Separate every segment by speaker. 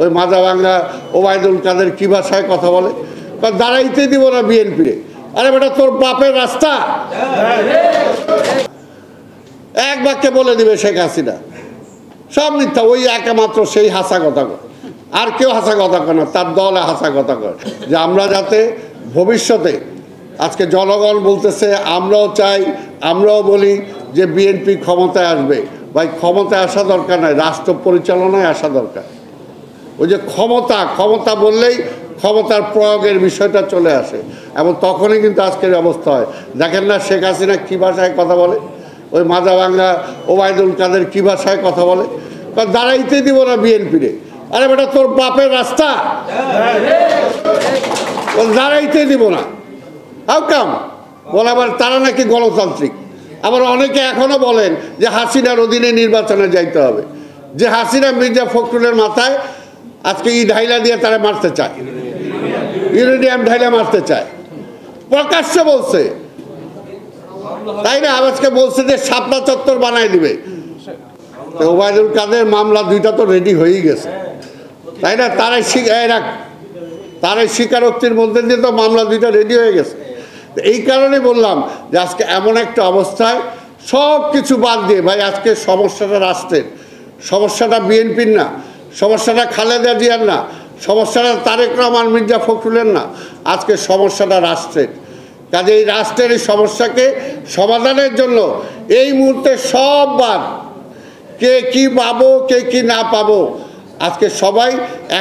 Speaker 1: ওই মাজা ভাঙ্গা ওবায়দুল কাদের কি ভাষায় কথা বলে, দাঁড়াইতে দিব না বিএনপিরে। আরে বেটা, তোর বাপের রাস্তা এক বাক্যে বলে দিবে শেখ হাসিনা। সব মিথ্যা, ওই একমাত্র সেই হাসা কথা কয়, আর কেউ হাসা কথা কয় না, তার দলে হাসা কথা কয়। যে আমরা যাতে ভবিষ্যতে, আজকে জনগণ বলতেছে, আমরাও চাই, আমরাও বলি যে বিএনপি ক্ষমতায় আসবে। ভাই, ক্ষমতায় আসা দরকার নাই, রাষ্ট্র পরিচালনায় আসা দরকার। ওই যে ক্ষমতা বললেই ক্ষমতার প্রয়োগের বিষয়টা চলে আসে, এবং তখনই কিন্তু আজকের অবস্থা হয়। দেখেন না শেখ হাসিনা কী ভাষায় কথা বলে, ওই মাজা ভাঙ্গা ওবায়দুল কাদের কি ভাষায় কথা বলে, দাঁড়াইতে দিব না বিএনপিরে। আরে বেটা, তোর বাপের রাস্তা দাঁড়াইতে দিব না। হাউ কাম বলে আবার তারা নাকি গণতান্ত্রিক। আবার অনেকে এখনো বলেন যে হাসিনার অধীনে নির্বাচনে যাইতে হবে, যে হাসিনা মির্জা ফখরুলের মাথায় আজকে ঢাইলা দিয়ে তারা মারতে চায়, ইউরেনিয়াম ঢাইলা মারতে চায়, প্রকাশ্যে বলছে, তাই না? আজকে বলছে যে শাপলা চত্বর বানাই দিবে। ওবায়দুল কাদের মামলা দুইটা তো রেডি হয়েই গেছে, তাই না? তারাই স্বীকারোক্তির মধ্যে দিয়ে তো মামলা দুইটা রেডি হয়ে গেছে। এই কারণে বললাম যে আজকে এমন একটা অবস্থায় সব কিছু বাদ দিয়ে, ভাই আজকে সমস্যাটা রাষ্ট্রের, সমস্যাটা বিএনপির না, সমস্যাটা খালেদা জিয়ার না, সমস্যাটা তারেক রহমান মির্জা ফখরুলের না, আজকে সমস্যাটা রাষ্ট্রের। কাজে এই রাষ্ট্রের এই সমস্যাকে সমাধানের জন্য এই মুহূর্তে সব বাদ, কে কি পাবো কে কি না পাবো, আজকে সবাই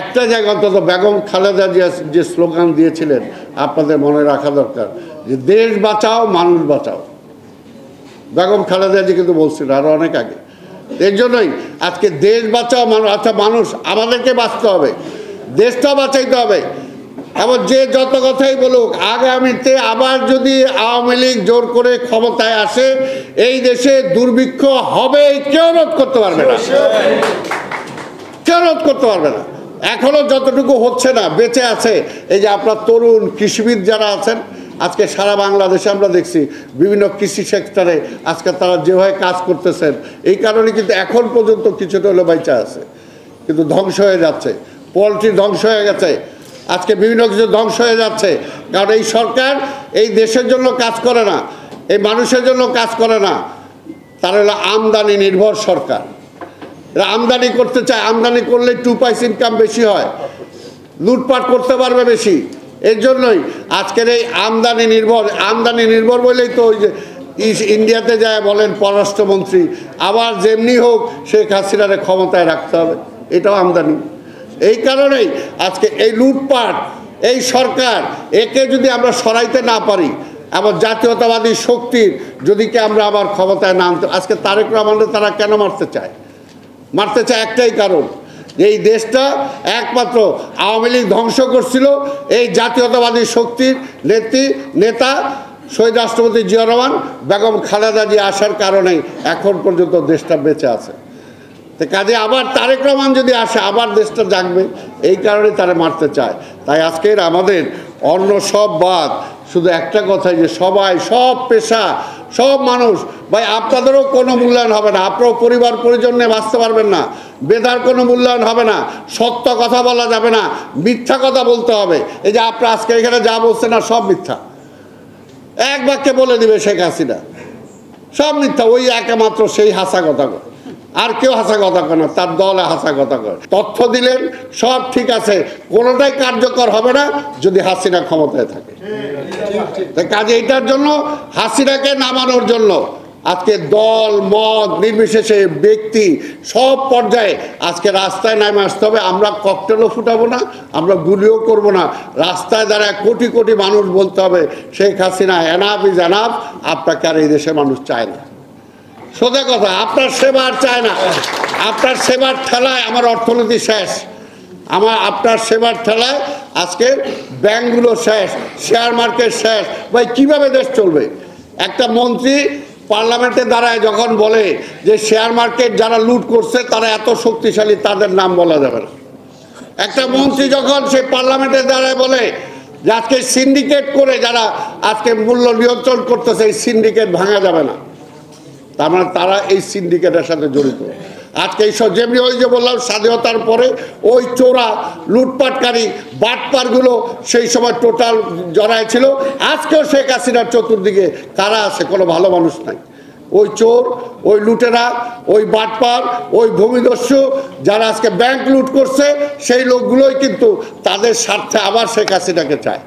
Speaker 1: একটা জায়গা, অন্তত বেগম খালেদা জিয়া যে স্লোগান দিয়েছিলেন আপনাদের মনে রাখা দরকার, যে দেশ বাঁচাও মানুষ বাঁচাও। বেগম খালেদা জি কিন্তু বলছিল আরো অনেক আগে। এর জন্যই আজকে দেশ বাঁচাও মানুষ, আচ্ছা মানুষ আমাদেরকে বাঁচতে হবে, দেশটা বাঁচাইতে হবে। এবং যে যত কথাই বলুক, আগামীতে আবার যদি আওয়ামী লীগ জোর করে ক্ষমতায় আসে, এই দেশে দুর্ভিক্ষ হবে, কেউ রোধ করতে পারবে না, কেউ রোধ করতে পারবে না। এখনো যতটুকু হচ্ছে না, বেঁচে আছে এই যে আপনার তরুণ কৃষিবিদ যারা আছেন, আজকে সারা বাংলাদেশে আমরা দেখছি বিভিন্ন কৃষি সেক্টরে আজকে তারা যেভাবে কাজ করতেছেন, এই কারণে কিন্তু এখন পর্যন্ত কিছুটা হলে বাইচা আছে, কিন্তু ধ্বংস হয়ে যাচ্ছে। পোলট্রি ধ্বংস হয়ে গেছে, আজকে বিভিন্ন কিছু ধ্বংস হয়ে যাচ্ছে। কারণ এই সরকার এই দেশের জন্য কাজ করে না, এই মানুষের জন্য কাজ করে না, তারা হলো আমদানি নির্ভর সরকার। এরা আমদানি করতে চায়, আমদানি করলে 2 পয়সা ইনকাম বেশি হয়, লুটপাট করতে পারবে বেশি। এর জন্যই আজকের এই আমদানি নির্ভর বলেই তো ওই যে ইন্ডিয়াতে যায় বলেন পররাষ্ট্রমন্ত্রী, আবার যেমনি হোক শেখ হাসিনারে ক্ষমতায় রাখতে হবে, এটাও আমদানি। এই কারণেই আজকে এই লুটপাট, এই সরকার, একে যদি আমরা সরাইতে না পারি, আবার জাতীয়তাবাদী শক্তির যদি কি আমরা আবার ক্ষমতায় না আনতে, আজকে তারেক রহমানকে তারা কেন মারতে চায় একটাই কারণ, এই দেশটা একমাত্র আওয়ামী লীগ ধ্বংস করছিল, এই জাতীয়তাবাদী শক্তির নেতা শহীদ রাষ্ট্রপতি জিয়া রহমান, বেগম খালেদা জিয়া আসার কারণেই এখন পর্যন্ত দেশটা বেঁচে আছে। তো কাজে আবার তারেক রহমান যদি আসে, আবার দেশটা জাগবে, এই কারণে তারা মারতে চায়। তাই আজকের আমাদের অন্য সব বাদ, শুধু একটা কথাই, যে সবাই, সব পেশা, সব মানুষ, ভাই আপনাদেরও কোনো মূল্যায়ন হবে না, আপনারও পরিবার পরিজন নিয়ে বাঁচতে পারবেন না, বেদার কোনো মূল্যায়ন হবে না, সত্য কথা বলা যাবে না, মিথ্যা কথা বলতে হবে। এই যে আপনারা আজকে এখানে যা বলছেন না, সব মিথ্যা, এক বাক্যে বলে দিবে শেখ হাসিনা, সব মিথ্যা। ওই একমাত্র সেই হাসা কথা কয়, আর কেউ হাসা কথা কয় না, তার দলে হাসা কথা কয়। তথ্য দিলেন সব ঠিক আছে, কোনোটাই কার্যকর হবে না যদি হাসিনা ক্ষমতায় থাকে। কাজে এটার জন্য, হাসিনাকে নামানোর জন্য আজকে দল মত নির্বিশেষে ব্যক্তি সব পর্যায়ে আজকে রাস্তায় নামে আসতে হবে। আমরা ককটেলও ফুটাবো না, আমরা গুলিও করব না, রাস্তায় দাঁড়ায় কোটি কোটি মানুষ বলতে হবে Sheikh Hasina enough is enough, আপনাকে আর এই দেশে মানুষ চায় না। সোজা কথা, আপনার সেবা আর চায় না, আপনার সেবার ঠেলায় আমার অর্থনীতি শেষ, আপনার সেবার ঠেলায় আজকে ব্যাংকগুলো শেষ, শেয়ার মার্কেট শেষ। ভাই কিভাবে দেশ চলবে? একটা মন্ত্রী পার্লামেন্টে দাঁড়ায় যখন বলে যে শেয়ার মার্কেট যারা লুট করছে তারা এত শক্তিশালী, তাদের নাম বলা যাবে না। একটা মন্ত্রী যখন সে পার্লামেন্টে দাঁড়ায় বলে যে আজকে সিন্ডিকেট করে যারা আজকে মূল্য নিয়ন্ত্রণ করতেছে, এই সিন্ডিকেট ভাঙা যাবে না, তার মানে তারা এই সিন্ডিকেটের সাথে জড়িত। আজকে এইসব যেমনি ওই যে বললাম স্বাধীনতার পরে ওই চোরা লুটপাটকারী বাটপারগুলো সেই সময় টোটাল জড়ায় ছিল। আজকেও শেখ হাসিনার চতুর্দিকে কারা আছে? কোনো ভালো মানুষ নাই। ওই চোর, ওই লুটেরা, ওই বাটপার, ওই ভূমিদস্যু যারা আজকে ব্যাংক লুট করছে সেই লোকগুলোই কিন্তু তাদের স্বার্থে আবার শেখ হাসিনাকে চায়।